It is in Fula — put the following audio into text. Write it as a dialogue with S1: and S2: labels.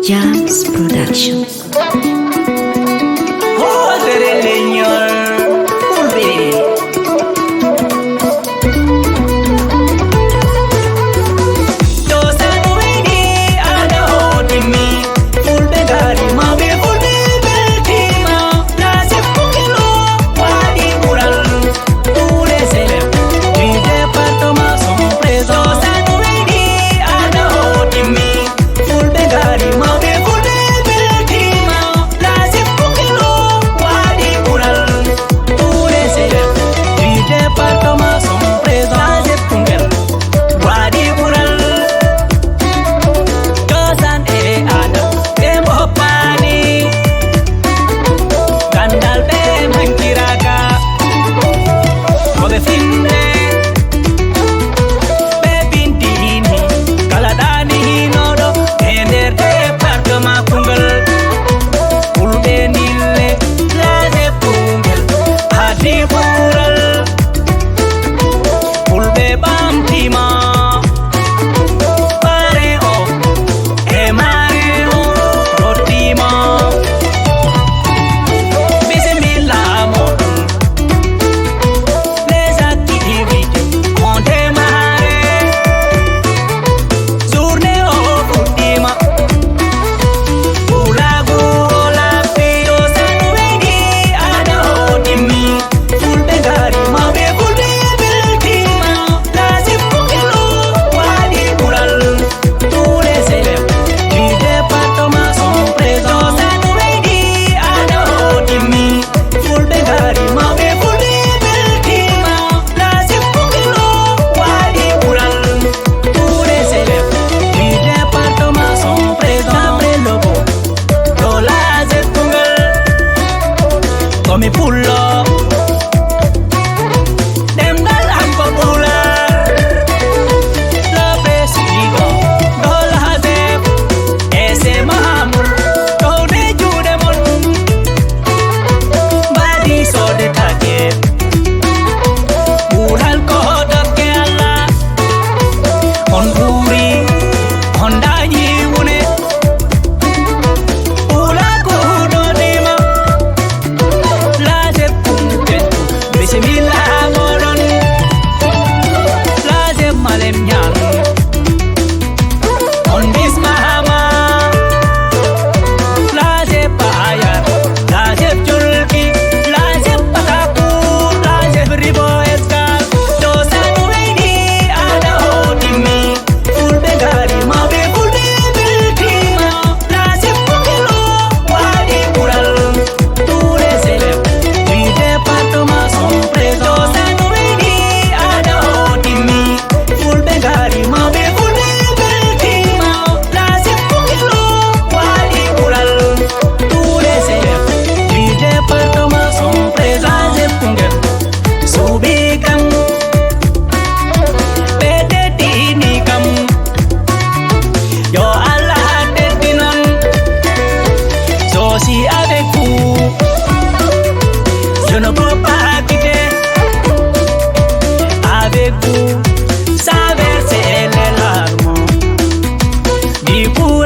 S1: Jams Production.
S2: Me pull up. Them gal am popular. La presigo, do la hazef. Ese mahamul, do de jude mon. Badi so de take. Bural ko dakke Allah. On puri, on daji une. Ula ko do dima. Bismillah modon lazem malem nyang on bismahama lazem bayar lazem julki lazem pataku lazem ribo eskal dosa nuedi ada otimi fulbe gari mabe fulbe biltima lazem pukelo wadi kural ture seleb di departement avec vous, je ne peux pas quitter. Avec vous, ça verser les larmes. Du coup,